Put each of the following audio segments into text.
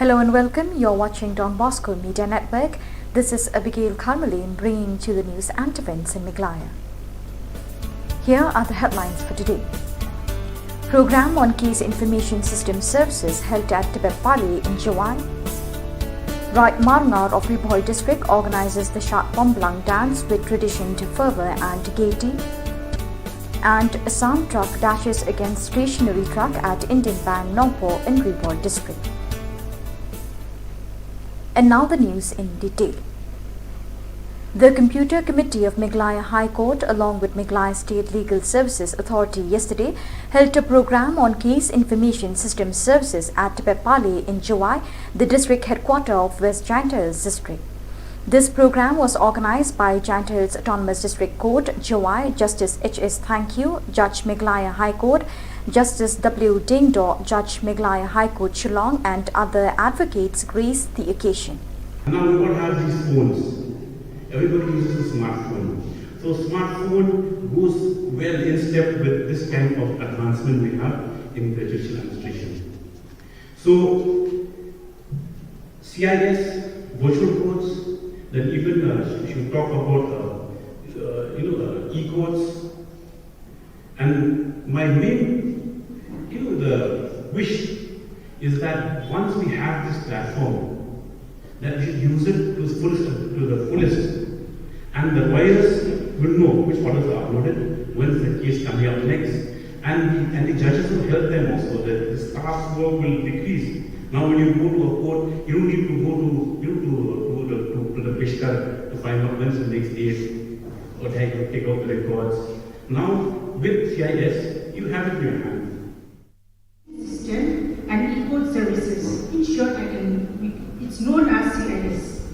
Hello and welcome. You're watching Don Bosco Media Network. This is Abigail Carmeline bringing to the news and events in Meghalaya. Here are the headlines for today. Program on Case Information System Services held at Tibet Pali in July. Right Marngar of Riboy district organizes the Shat Pomblang dance with tradition to fervor and gaiety. And Assam truck dashes against stationary truck at Indian Bank Nongpo in Riboy district. And now the news in detail. The Computer Committee of Meghalaya High Court along with Meghalaya State Legal Services Authority yesterday held a program on Case Information System Services at Tibet Pali in July, the district headquarters of West Giant Hills District. This program was organized by Giant Hills Autonomous District Court, July, Justice H.S. Thank You, Judge Meghalaya High Court, Justice W. Dingdo, Judge Meghalaya High Court, Shillong, and other advocates graced the occasion. Now we all have these phones. Everybody uses a smartphone. So smartphone goes well in step with this kind of advancement we have in the judicial administration. So CIS, virtual courts, then even we should talk about e-courts. And my main, the wish is that once we have this platform, that we should use it to the fullest. And the lawyers will know which orders are uploaded, when is the case coming up next. And the judges will help them also, that the staff's work will decrease. Now when you go to a court, you don't need to go to the Peshkar to find out when is the next date, or take out the records. Now with CIS, you have it in your hand. System and e-court services. In short, it's known as CIS.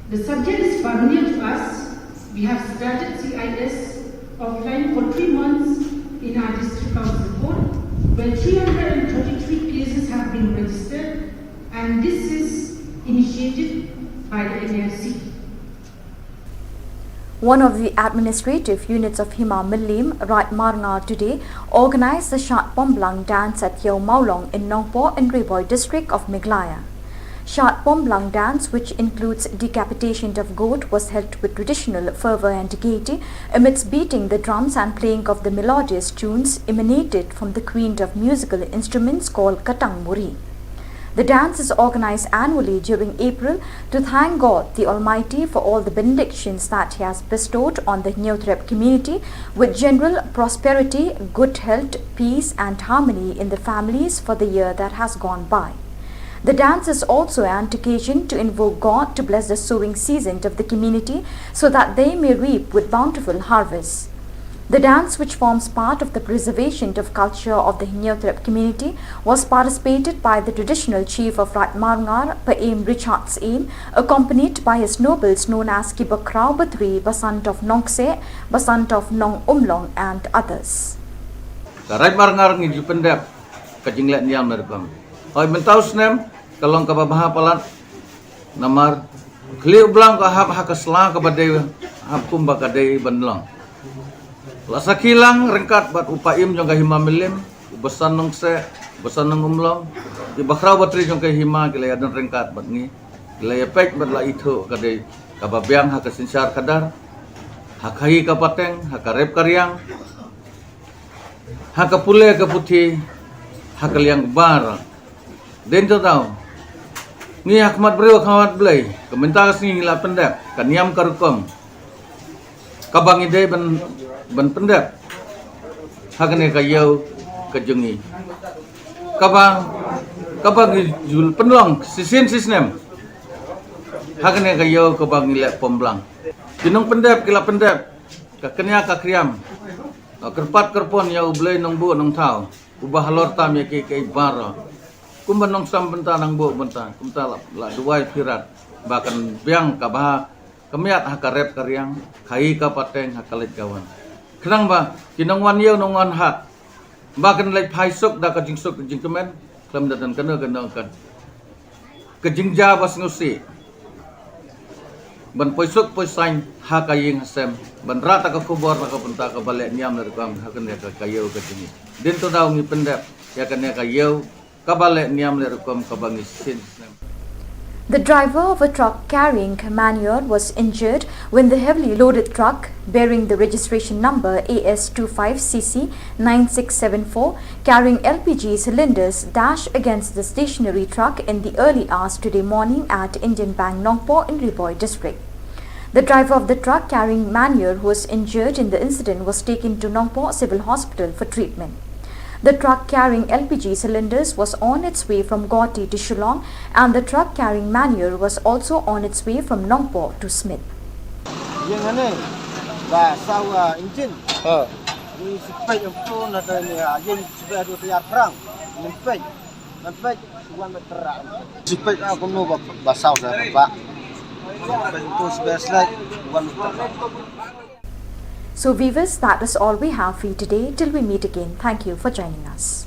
The subject is familiar to us. We have started CIS offline for 3 months in our district council court, where 333 cases have been registered, and this is initiated by the NLC. One of the administrative units of Hima Millim, Right Marngar today, organized the Shat Pomblang dance at Yeo Maulong in Nongpo in Riboy district of Meghalaya. Shat Pomblang dance, which includes decapitation of goat, was held with traditional fervor and gaiety amidst beating the drums and playing of the melodious tunes emanated from the queen of musical instruments called Katang Muri. The dance is organized annually during April to thank God the Almighty for all the benedictions that He has bestowed on the Neothrep community with general prosperity, good health, peace and harmony in the families for the year that has gone by. The dance is also an occasion to invoke God to bless the sowing season of the community so that they may reap with bountiful harvests. The dance, which forms part of the preservation of culture of the Neothrep community, was participated by the traditional chief of Right Marngar, Paim Richards Aim, accompanied by his nobles known as Kibakrao Batri, Basant of Nongse, Basant of Nong Umlong, and others. Right Marngar ni jupendap kajinglet niam merekam. Oi mentau snem kalong ka babaha palat namar kliu blang ka hap hakasla ka badai hap kumba ka dei banlong. Lasa kilang rengkat bat upaim jong ka Hima Milim, besan nong se, besan nong umlong, di bakrau batri jong ka Hima kilaya dan rengkat bat ni, kilaya pek bat la itu kadai kababiang hakasinsar kadar, hakahi kapateng, hakarep karyang, hakapule kaputi, hakaliang bar, den to tau, ni hakmat beriwa kawat belai, kementas ni ngila pendap, kaniam karukom, kabang ide ban pendap hakane kayau kejungi kabang jul penlong sisin sisnem hakane kayau kabang ilek pomblang kinong pendap kila pendap kakenya kakriam kerpat kerpon ya ublay nong bu nong tau ubah lor tam ya ke bara kumban nong sam benta nang bu benta kumta la duai pirat bahkan biang kabah kemiat hakarep karyang kai kapateng hakalit kawan kenang ba kinong wan yeu nong wan hak bahkan lai phai sok da ka jing sok jing kemen klam dan kana kan kejing ja bas ngusi ban poisok poisain hakaying hasem ban rata ka kubor ka penta ka balek niam der kam hakan ya ka kayeu ka jing din to daw ngi pendap ya kan ya kayeu kabale niam le rukom kabangi sisin sisnem. The driver of a truck carrying manure was injured when the heavily loaded truck bearing the registration number AS25CC 9674 carrying LPG cylinders dashed against the stationary truck in the early hours today morning at Indian Bank Nongpo in Riboy district. The driver of the truck carrying manure who was injured in the incident was taken to Nongpo Civil Hospital for treatment. The truck carrying LPG cylinders was on its way from Gauti to Shillong and the truck carrying manure was also on its way from Nongpo to Smith. Yang ni, bah sawa engine. Ini sepet itu nanti ni yang sepet itu tiar perang, nempel, bukan berterak. Sepet aku nu bah sawa dah pak. Sepet itu sepet selai, bukan berterak. So viewers, that is all we have for you today. Till we meet again, thank you for joining us.